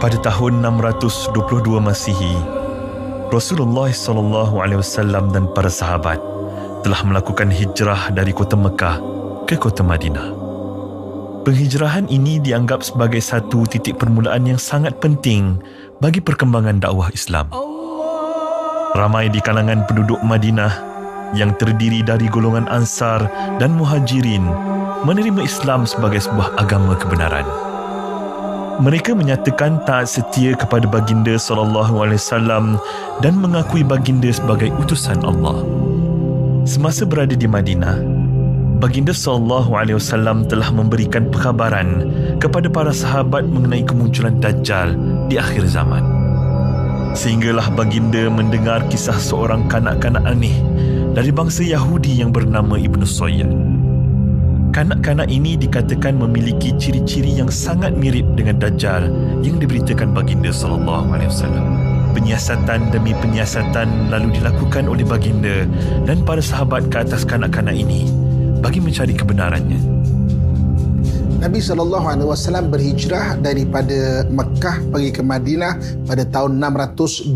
Pada tahun 622 Masihi, Rasulullah SAW dan para sahabat telah melakukan hijrah dari kota Mekah ke kota Madinah. Penghijrahan ini dianggap sebagai satu titik permulaan yang sangat penting bagi perkembangan dakwah Islam. Ramai di kalangan penduduk Madinah yang terdiri dari golongan Ansar dan Muhajirin menerima Islam sebagai sebuah agama kebenaran. Mereka menyatakan taat setia kepada baginda SAW dan mengakui baginda sebagai utusan Allah. Semasa berada di Madinah, baginda SAW telah memberikan perkhabaran kepada para sahabat mengenai kemunculan Dajjal di akhir zaman. Sehinggalah baginda mendengar kisah seorang kanak-kanak aneh dari bangsa Yahudi yang bernama Ibnu Sayyad. Kanak-kanak ini dikatakan memiliki ciri-ciri yang sangat mirip dengan Dajjal yang diberitakan baginda SAW. Penyiasatan demi penyiasatan lalu dilakukan oleh baginda dan para sahabat ke atas kanak-kanak ini bagi mencari kebenarannya. Nabi SAW berhijrah daripada Mekah pergi ke Madinah pada tahun 622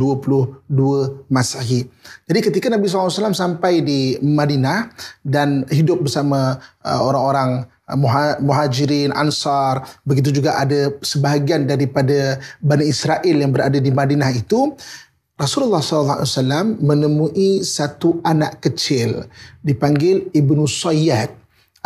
Masehi. Jadi ketika Nabi SAW sampai di Madinah dan hidup bersama orang-orang Muhajirin, Ansar, begitu juga ada sebahagian daripada Bani Israel yang berada di Madinah itu, Rasulullah SAW menemui satu anak kecil dipanggil Ibnu Sayyad,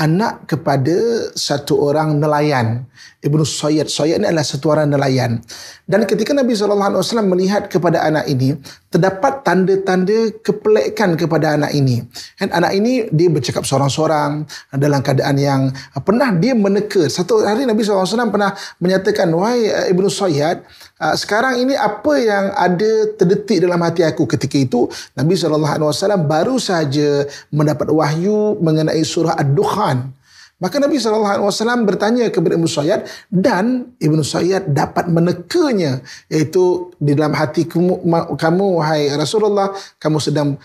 anak kepada satu orang nelayan. Ibnu Sayyad. Sayyad ini adalah satu orang nelayan. Dan ketika Nabi SAW melihat kepada anak ini, terdapat tanda-tanda kepelekan kepada anak ini. Dan anak ini, dia bercakap seorang-seorang dalam keadaan yang pernah dia meneka. Satu hari Nabi SAW pernah menyatakan, wahai Ibnu Sayyad, sekarang ini apa yang ada terdetik dalam hati aku. Ketika itu, Nabi SAW baru sahaja mendapat wahyu mengenai surah Ad-Dukhan. Maka Nabi SAW bertanya kepada Ibnu Sayyad dan Ibnu Sayyad dapat menekanya, iaitu di dalam hati kamu wahai Rasulullah, kamu sedang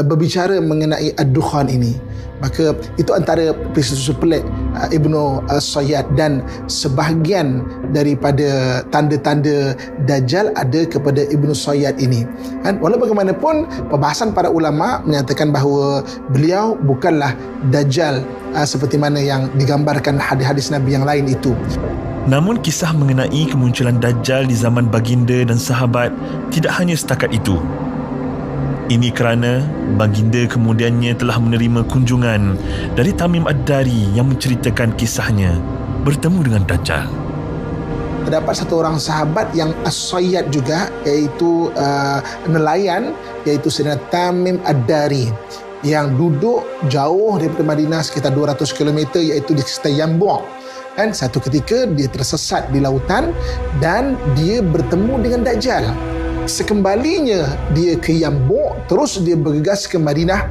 berbicara mengenai Ad-Dukhan ini. Maka itu antara peristiwa pelik Ibnu Sayyad, dan sebahagian daripada tanda-tanda Dajjal ada kepada Ibnu Sayyad ini. Dan walau bagaimanapun, perbahasan para ulama menyatakan bahawa beliau bukanlah Dajjal seperti mana yang digambarkan hadis-hadis Nabi yang lain itu. Namun kisah mengenai kemunculan Dajjal di zaman baginda dan sahabat tidak hanya setakat itu. Ini kerana baginda kemudiannya telah menerima kunjungan dari Tamim Ad-Dari yang menceritakan kisahnya bertemu dengan Dajjal. Terdapat satu orang sahabat yang as-sayyad juga, iaitu nelayan, iaitu Sayyidina Tamim Ad-Dari, yang duduk jauh daripada Madinah sekitar 200 km, iaitu di sekitar Yambu'. Dan satu ketika dia tersesat di lautan dan dia bertemu dengan Dajjal. Sekembalinya dia ke Yambu', terus dia bergegas ke Madinah,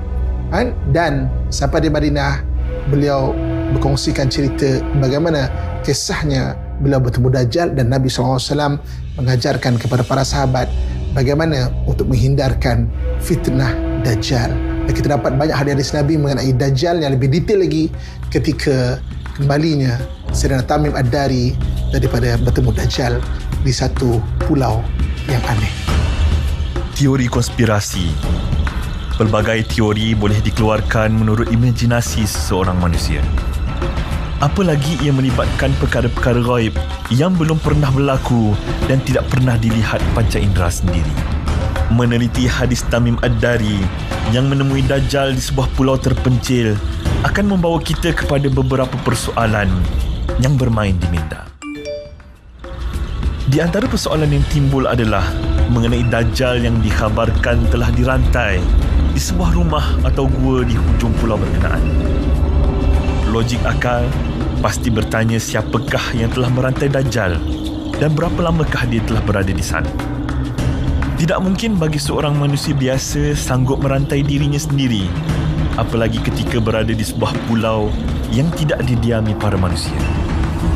dan sampai di Madinah beliau berkongsikan cerita bagaimana kisahnya beliau bertemu Dajjal, dan Nabi SAW mengajarkan kepada para sahabat bagaimana untuk menghindarkan fitnah Dajjal. Dan kita dapat banyak hadis Nabi mengenai Dajjal yang lebih detail lagi ketika kembalinya Sayyidina Tamim Ad-Dari daripada bertemu Dajjal di satu pulau yang aneh. Teori konspirasi. Pelbagai teori boleh dikeluarkan menurut imajinasi seseorang manusia. Apalagi ia melibatkan perkara-perkara gaib yang belum pernah berlaku dan tidak pernah dilihat panca indera sendiri. Meneliti hadis Tamim Ad-Dari yang menemui Dajjal di sebuah pulau terpencil akan membawa kita kepada beberapa persoalan yang bermain di minda. Di antara persoalan yang timbul adalah mengenai Dajjal yang dikhabarkan telah dirantai di sebuah rumah atau gua di hujung pulau berkenaan. Logik akal pasti bertanya siapakah yang telah merantai Dajjal dan berapa lamakah dia telah berada di sana. Tidak mungkin bagi seorang manusia biasa sanggup merantai dirinya sendiri, apalagi ketika berada di sebuah pulau yang tidak didiami para manusia.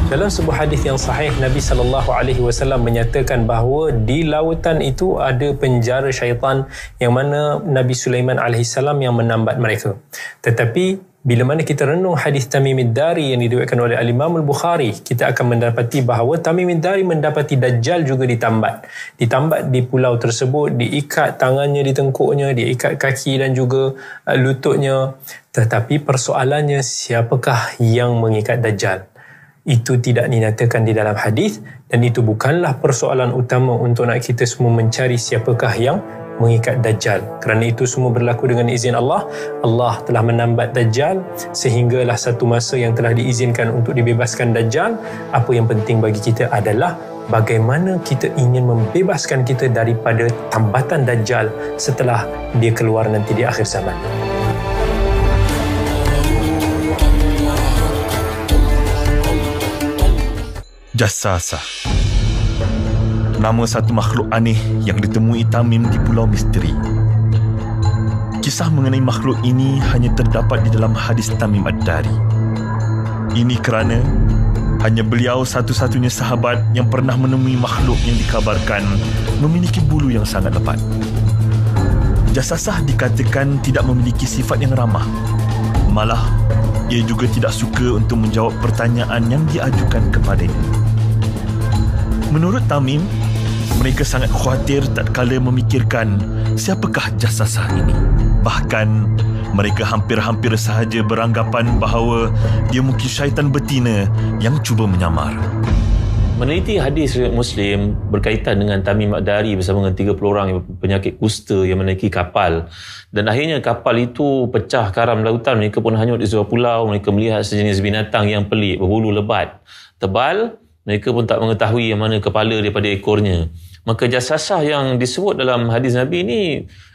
Dalam sebuah hadis yang sahih, Nabi SAW menyatakan bahawa di lautan itu ada penjara syaitan yang mana Nabi Sulaiman AS yang menambat mereka. Tetapi Bila mana kita renung hadis Tamim ad-Dari yang diriwayatkan oleh Al-Imam Al-Bukhari, kita akan mendapati bahawa Tamim ad-Dari mendapati Dajjal juga ditambat. Ditambat di pulau tersebut, diikat tangannya di tengkuknya, diikat kaki dan juga lututnya. Tetapi persoalannya, siapakah yang mengikat Dajjal? Itu tidak dinyatakan di dalam hadis, dan itu bukanlah persoalan utama untuk nak kita semua mencari siapakah yang mengikat Dajjal. Kerana itu semua berlaku dengan izin Allah. Allah telah menambat Dajjal sehinggalah satu masa yang telah diizinkan untuk dibebaskan Dajjal. Apa yang penting bagi kita adalah bagaimana kita ingin membebaskan kita daripada tambatan Dajjal setelah dia keluar nanti di akhir zaman. Jassasah, nama satu makhluk aneh yang ditemui Tamim di Pulau Misteri. Kisah mengenai makhluk ini hanya terdapat di dalam hadis Tamim ad-Dari. Ini kerana hanya beliau satu-satunya sahabat yang pernah menemui makhluk yang dikabarkan memiliki bulu yang sangat lebat. Jassasah dikatakan tidak memiliki sifat yang ramah. Malah, ia juga tidak suka untuk menjawab pertanyaan yang diajukan kepadanya. Menurut Tamim, mereka sangat khawatir tatkala memikirkan siapakah Jassasah ini. Bahkan, mereka hampir-hampir sahaja beranggapan bahawa dia mungkin syaitan betina yang cuba menyamar. Meneliti hadis riwayat Muslim berkaitan dengan Tamim ad-Dari bersama dengan 30 orang yang penyakit kusta yang menaiki kapal, dan akhirnya kapal itu pecah karam lautan. Mereka pun hanyut di sebuah pulau. Mereka melihat sejenis binatang yang pelik, berbulu lebat, tebal. Mereka pun tak mengetahui yang mana kepala daripada ekornya. Maka Jassasah yang disebut dalam hadis Nabi ini,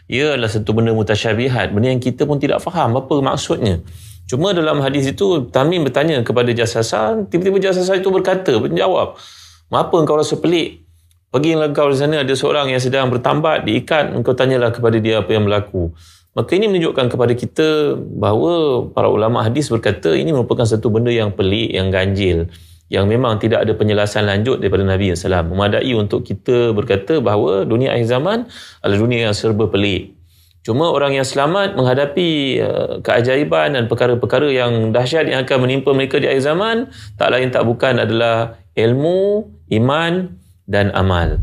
ia adalah satu benda mutasyabihat, benda yang kita pun tidak faham apa maksudnya. Cuma dalam hadis itu, Tamim bertanya kepada Jassasah, tiba-tiba Jassasah itu berkata, menjawab, "Apa engkau rasa pelik? Pergilah engkau di sana, ada seorang yang sedang bertambat, diikat, engkau tanyalah kepada dia apa yang berlaku." Maka ini menunjukkan kepada kita bahawa para ulama hadis berkata ini merupakan satu benda yang pelik, yang ganjil, yang memang tidak ada penjelasan lanjut daripada Nabi SAW. Memadai untuk kita berkata bahawa dunia akhir zaman adalah dunia yang serba pelik. Cuma orang yang selamat menghadapi keajaiban dan perkara-perkara yang dahsyat yang akan menimpa mereka di akhir zaman, tak lain tak bukan adalah ilmu, iman dan amal.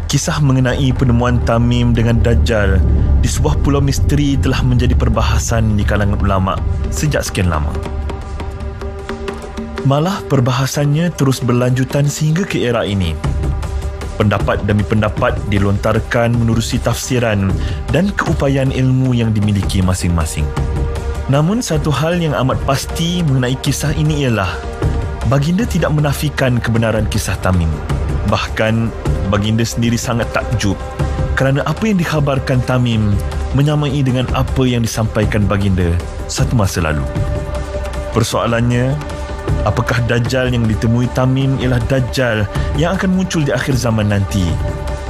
Kisah mengenai penemuan Tamim dengan Dajjal di sebuah pulau misteri telah menjadi perbahasan di kalangan ulama sejak sekian lama. Malah perbahasannya terus berlanjutan sehingga ke era ini. Pendapat demi pendapat dilontarkan menerusi tafsiran dan keupayaan ilmu yang dimiliki masing-masing. Namun satu hal yang amat pasti mengenai kisah ini ialah baginda tidak menafikan kebenaran kisah Tamim. Bahkan baginda sendiri sangat takjub kerana apa yang dikhabarkan Tamim menyamai dengan apa yang disampaikan baginda satu masa lalu. Persoalannya, apakah Dajjal yang ditemui Tamim ialah Dajjal yang akan muncul di akhir zaman nanti?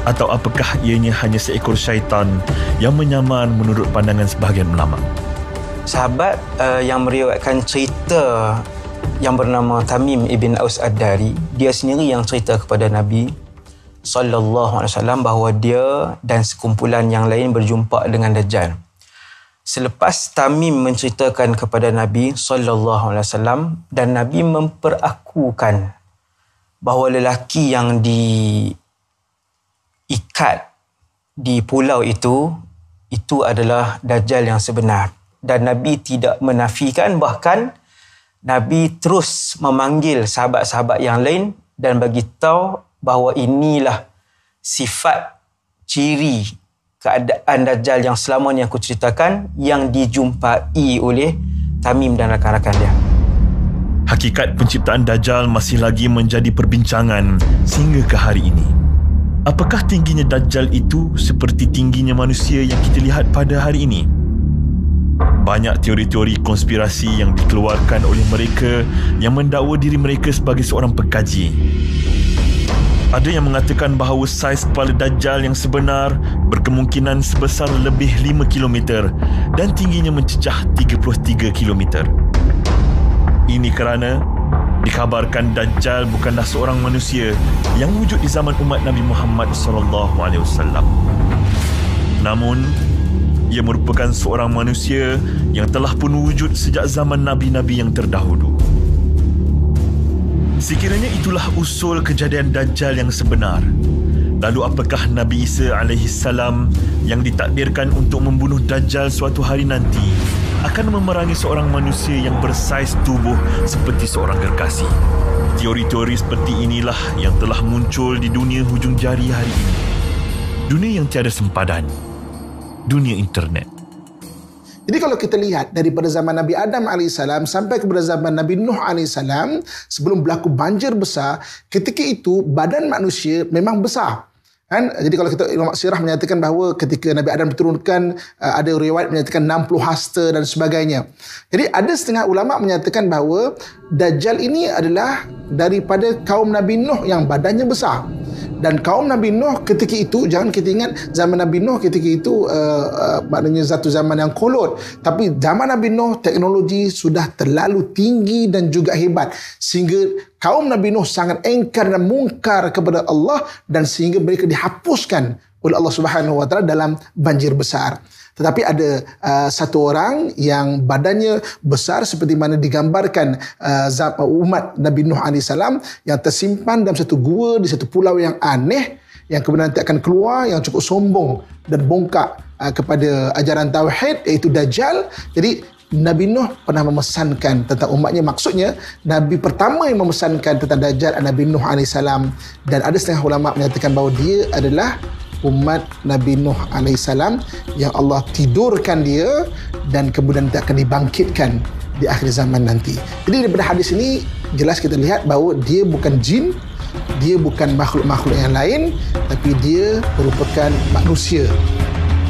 Atau apakah ianya hanya seekor syaitan yang menyamar menurut pandangan sebahagian ulama? Sahabat yang meriwayatkan cerita yang bernama Tamim ibn Aus ad-Dari, dia sendiri yang cerita kepada Nabi SAW bahawa dia dan sekumpulan yang lain berjumpa dengan Dajjal. Selepas Tamim menceritakan kepada Nabi SAW dan Nabi memperakukan bahawa lelaki yang diikat di pulau itu adalah Dajjal yang sebenar. Dan Nabi tidak menafikan, bahkan Nabi terus memanggil sahabat-sahabat yang lain dan bagi tahu bahawa inilah sifat ciri keadaan Dajjal yang selama ni aku ceritakan yang dijumpai oleh Tamim dan rakan-rakan dia. Hakikat penciptaan Dajjal masih lagi menjadi perbincangan sehingga ke hari ini. Apakah tingginya Dajjal itu seperti tingginya manusia yang kita lihat pada hari ini? Banyak teori-teori konspirasi yang dikeluarkan oleh mereka yang mendakwa diri mereka sebagai seorang pengkaji. Ada yang mengatakan bahawa saiz kepala Dajjal yang sebenar berkemungkinan sebesar lebih 5 km dan tingginya mencecah 33 km. Ini kerana dikhabarkan Dajjal bukanlah seorang manusia yang wujud di zaman umat Nabi Muhammad SAW. Namun, Ia merupakan seorang manusia yang telah pun wujud sejak zaman Nabi-Nabi yang terdahulu. Sekiranya itulah usul kejadian Dajjal yang sebenar, lalu apakah Nabi Isa AS yang ditakdirkan untuk membunuh Dajjal suatu hari nanti akan memerangi seorang manusia yang bersaiz tubuh seperti seorang gergasi? Teori-teori seperti inilah yang telah muncul di dunia hujung jari hari ini. Dunia yang tiada sempadan. Dunia internet. Jadi kalau kita lihat daripada zaman Nabi Adam AS sampai kepada zaman Nabi Nuh AS, sebelum berlaku banjir besar, ketika itu badan manusia memang besar. Kan? Jadi kalau kita ulama sirah menyatakan bahawa ketika Nabi Adam diturunkan, ada riwayat menyatakan 60 hasta dan sebagainya. Jadi ada setengah ulama menyatakan bahawa Dajjal ini adalah daripada kaum Nabi Nuh yang badannya besar. Dan kaum Nabi Nuh ketika itu, jangan kita ingat zaman Nabi Nuh ketika itu maknanya satu zaman yang kolot. Tapi zaman Nabi Nuh teknologi sudah terlalu tinggi dan juga hebat. sehingga kaum Nabi Nuh sangat engkar dan mungkar kepada Allah, dan sehingga mereka dihapuskan oleh Allah Subhanahu Wa Taala dalam banjir besar. Tetapi ada satu orang yang badannya besar seperti mana digambarkan umat Nabi Nuh AS yang tersimpan dalam satu gua di satu pulau yang aneh, yang kemudian nanti akan keluar, yang cukup sombong dan bongkak kepada ajaran Tauhid, iaitu Dajjal. Jadi Nabi Nuh pernah memesankan tentang umatnya. Maksudnya Nabi pertama yang memesankan tentang Dajjal adalah Nabi Nuh AS. Dan ada setengah ulama menyatakan bahawa dia adalah umat Nabi Nuh AS yang Allah tidurkan dia dan kemudian dia akan dibangkitkan di akhir zaman nanti. Jadi daripada hadis ini jelas kita lihat bahawa dia bukan jin, dia bukan makhluk-makhluk yang lain, tapi dia merupakan manusia.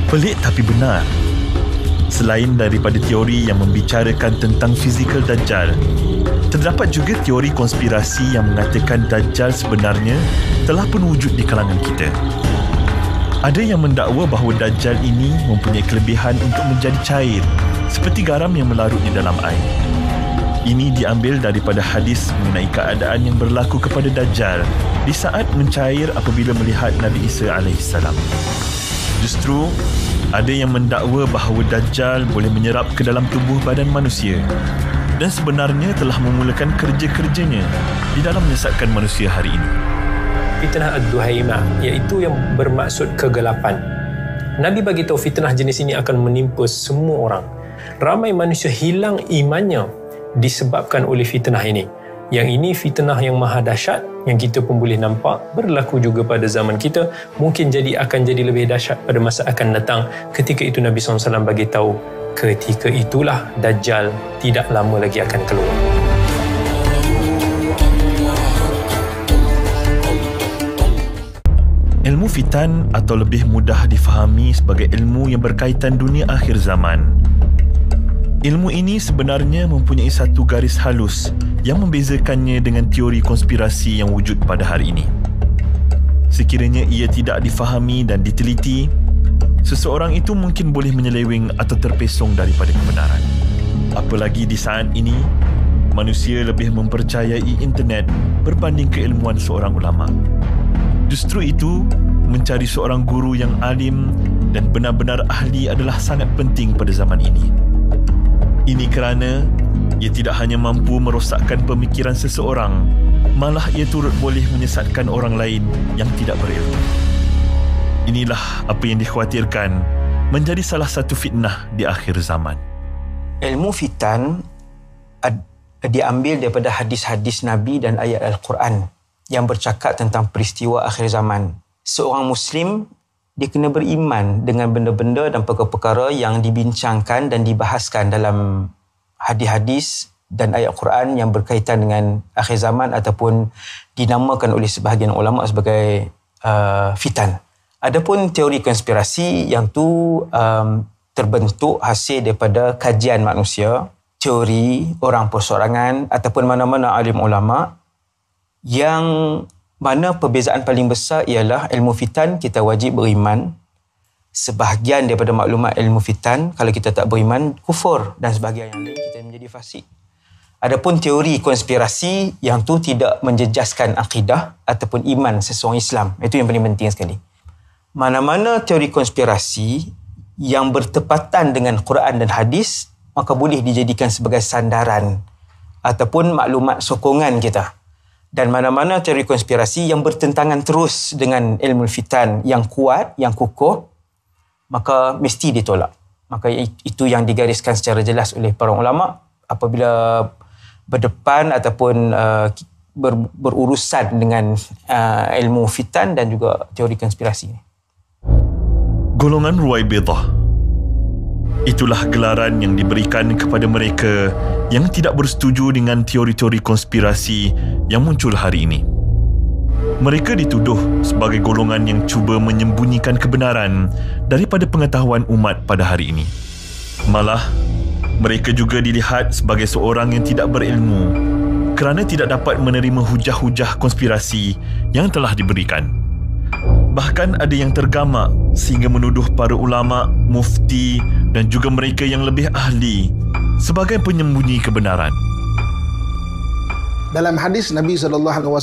Pelik tapi benar. Selain daripada teori yang membicarakan tentang fizikal Dajjal, terdapat juga teori konspirasi yang mengatakan Dajjal sebenarnya telah pun wujud di kalangan kita. Ada yang mendakwa bahawa Dajjal ini mempunyai kelebihan untuk menjadi cair, seperti garam yang melarut di dalam air. Ini diambil daripada hadis mengenai keadaan yang berlaku kepada Dajjal di saat mencair apabila melihat Nabi Isa AS. Justru, ada yang mendakwa bahawa Dajjal boleh menyerap ke dalam tubuh badan manusia dan sebenarnya telah memulakan kerja-kerjanya di dalam menyesatkan manusia hari ini. Fitnah Ad-Duhaimah, iaitu yang bermaksud kegelapan. Nabi bagi tahu fitnah jenis ini akan menimpa semua orang. Ramai manusia hilang imannya disebabkan oleh fitnah ini. Yang ini fitnah yang maha dahsyat, yang kita pun boleh nampak berlaku juga pada zaman kita. Mungkin akan jadi lebih dahsyat pada masa akan datang. Ketika itu Nabi SAW bagi tahu, ketika itulah Dajjal tidak lama lagi akan keluar. Ilmu fitan atau lebih mudah difahami sebagai ilmu yang berkaitan dunia akhir zaman. Ilmu ini sebenarnya mempunyai satu garis halus yang membezakannya dengan teori konspirasi yang wujud pada hari ini. Sekiranya ia tidak difahami dan diteliti, seseorang itu mungkin boleh menyeleweng atau terpesong daripada kebenaran. Apalagi di saat ini, manusia lebih mempercayai internet berbanding keilmuan seorang ulama. Justru itu, mencari seorang guru yang alim dan benar-benar ahli adalah sangat penting pada zaman ini. Ini kerana ia tidak hanya mampu merosakkan pemikiran seseorang, malah ia turut boleh menyesatkan orang lain yang tidak berilmu. Inilah apa yang dikhawatirkan menjadi salah satu fitnah di akhir zaman. Ilmu fitan diambil daripada hadis-hadis Nabi dan ayat Al-Quran yang bercakap tentang peristiwa akhir zaman. Seorang Muslim, dia kena beriman dengan benda-benda dan perkara-perkara yang dibincangkan dan dibahaskan dalam hadis-hadis dan ayat Quran yang berkaitan dengan akhir zaman ataupun dinamakan oleh sebahagian ulama sebagai fitan. Adapun teori konspirasi yang tu terbentuk hasil daripada kajian manusia, teori orang persorangan ataupun mana-mana alim ulama, yang mana perbezaan paling besar ialah ilmu fitan kita wajib beriman. Sebahagian daripada maklumat ilmu fitan, kalau kita tak beriman, kufur, dan sebahagian yang lain kita menjadi fasik. Adapun teori konspirasi yang tu tidak menjejaskan akidah ataupun iman seseorang Islam. Itu yang paling penting sekali. Mana-mana teori konspirasi yang bertepatan dengan Quran dan hadis, maka boleh dijadikan sebagai sandaran ataupun maklumat sokongan kita. Dan mana-mana teori konspirasi yang bertentangan terus dengan ilmu fitan yang kuat, yang kukuh, maka mesti ditolak. Maka itu yang digariskan secara jelas oleh para ulama apabila berdepan ataupun berurusan dengan ilmu fitan dan juga teori konspirasi. Golongan Ruwaibidah. Itulah gelaran yang diberikan kepada mereka yang tidak bersetuju dengan teori-teori konspirasi yang muncul hari ini. Mereka dituduh sebagai golongan yang cuba menyembunyikan kebenaran daripada pengetahuan umat pada hari ini. Malah, mereka juga dilihat sebagai seorang yang tidak berilmu kerana tidak dapat menerima hujah-hujah konspirasi yang telah diberikan. Bahkan ada yang tergamak sehingga menuduh para ulama, mufti dan juga mereka yang lebih ahli sebagai penyembunyi kebenaran. Dalam hadis Nabi SAW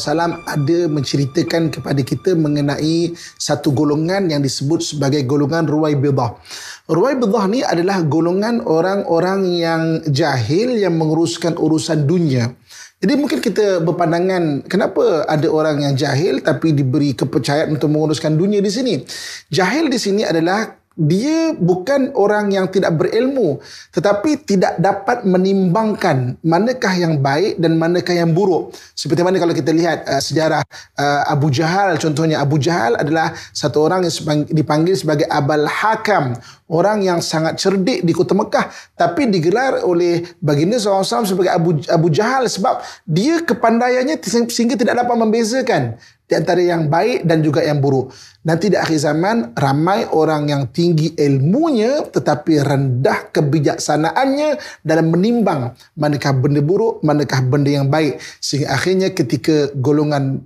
ada menceritakan kepada kita mengenai satu golongan yang disebut sebagai golongan Ruwaibidah. Ruwaibidah ni adalah golongan orang-orang yang jahil yang menguruskan urusan dunia. Jadi mungkin kita berpandangan, kenapa ada orang yang jahil tapi diberi kepercayaan untuk menguruskan dunia di sini? Jahil di sini adalah dia bukan orang yang tidak berilmu, tetapi tidak dapat menimbangkan manakah yang baik dan manakah yang buruk. Seperti mana kalau kita lihat sejarah Abu Jahal, contohnya Abu Jahal adalah satu orang yang dipanggil sebagai Abul Hakam, orang yang sangat cerdik di kota Mekah, tapi digelar oleh baginda SAW sebagai Abu Jahal sebab dia kepandaiannya sehingga tidak dapat membezakan di antara yang baik dan juga yang buruk. Nanti di akhir zaman, ramai orang yang tinggi ilmunya tetapi rendah kebijaksanaannya dalam menimbang manakah benda buruk, manakah benda yang baik. Sehingga akhirnya ketika golongan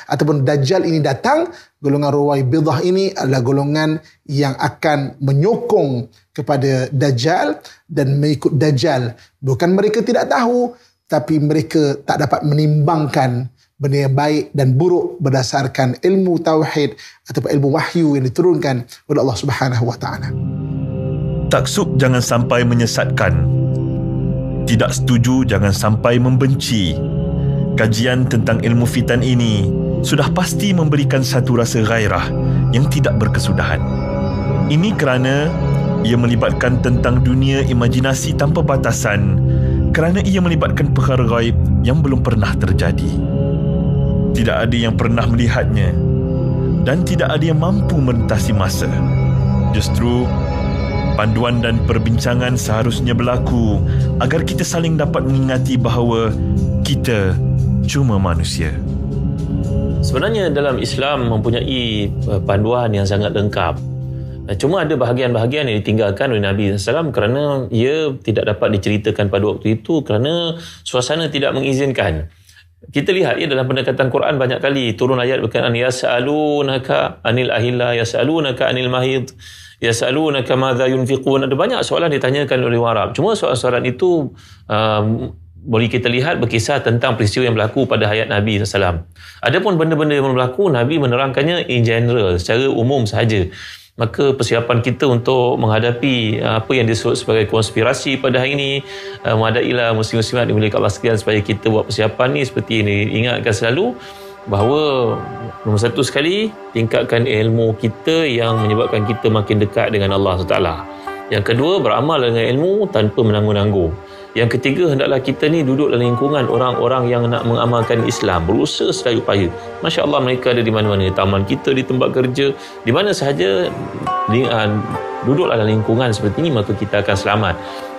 ataupun Dajjal ini datang, golongan Ruwaibidah ini adalah golongan yang akan menyokong kepada Dajjal dan mengikut Dajjal. Bukan mereka tidak tahu, tapi mereka tak dapat menimbangkan benda yang baik dan buruk berdasarkan ilmu tauhid atau ilmu wahyu yang diturunkan oleh Allah Subhanahu wa taala. Taksub jangan sampai menyesatkan. Tidak setuju jangan sampai membenci. Kajian tentang ilmu fitan ini sudah pasti memberikan satu rasa gairah yang tidak berkesudahan. Ini kerana ia melibatkan tentang dunia imajinasi tanpa batasan, kerana ia melibatkan perkara gaib yang belum pernah terjadi. Tidak ada yang pernah melihatnya dan tidak ada yang mampu merentasi masa. Justru, panduan dan perbincangan seharusnya berlaku agar kita saling dapat mengingati bahawa kita cuma manusia. Sebenarnya dalam Islam mempunyai panduan yang sangat lengkap. Cuma ada bahagian-bahagian yang ditinggalkan oleh Nabi SAW kerana ia tidak dapat diceritakan pada waktu itu kerana suasana tidak mengizinkan. Kita lihat dalam pendekatan Quran banyak kali turun ayat berkenaan yas'alunaka anil ahilla, yas'alunaka anil mahid, yas'alunaka madza yunfiqun. Ada banyak soalan ditanyakan oleh orang Arab. Cuma soalan-soalan itu boleh kita lihat berkisah tentang peristiwa yang berlaku pada hayat Nabi SAW. Adapun benda-benda yang berlaku, Nabi menerangkannya in general, secara umum sahaja. Maka persiapan kita untuk menghadapi apa yang disebut sebagai konspirasi pada hari ini, menghadailah muslim-muslimat dimiliki Allah sekalian supaya kita buat persiapan ni seperti ini. Ingatkan selalu bahawa nombor satu sekali, tingkatkan ilmu kita yang menyebabkan kita makin dekat dengan Allah SWT. Yang kedua, beramal dengan ilmu tanpa menangguh-nangguh. Yang ketiga, hendaklah kita ni duduk dalam lingkungan orang-orang yang nak mengamalkan Islam, berusaha sedaya upaya. Masya Allah, mereka ada di mana-mana, di taman kita, di tempat kerja, di mana sahaja duduklah dalam lingkungan seperti ini, maka kita akan selamat.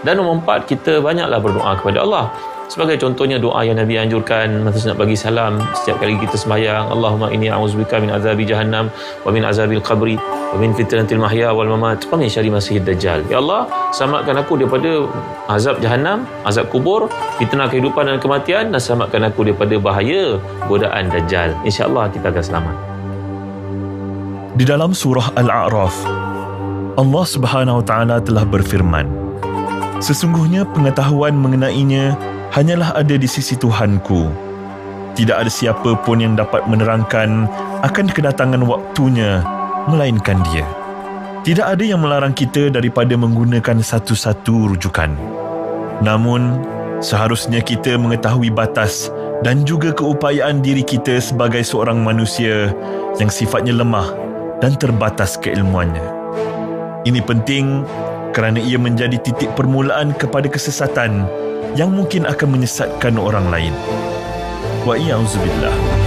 Dan nombor 4, kita banyaklah berdoa kepada Allah. Sebagai contohnya doa yang Nabi anjurkan masa nak bagi salam setiap kali kita sembahyang, Allahumma inni a'udzubika min azabi jahannam wa min azabil qabri wa min fitnatil mahya wal mamat wa min syarri masiihid dajjal. Ya Allah, selamatkan aku daripada azab jahannam, azab kubur, fitnah kehidupan dan kematian, dan selamatkan aku daripada bahaya godaan dajjal. Insya-Allah kita akan selamat. Di dalam surah Al-A'raf, Allah Subhanahu wa taala telah berfirman, sesungguhnya pengetahuan mengenainya hanyalah ada di sisi Tuhanku. Tidak ada siapa pun yang dapat menerangkan akan kedatangan waktunya melainkan Dia. Tidak ada yang melarang kita daripada menggunakan satu-satu rujukan. Namun, seharusnya kita mengetahui batas dan juga keupayaan diri kita sebagai seorang manusia yang sifatnya lemah dan terbatas keilmuannya. Ini penting kerana ia menjadi titik permulaan kepada kesesatan yang mungkin akan menyesatkan orang lain. Wa iyauzubillah.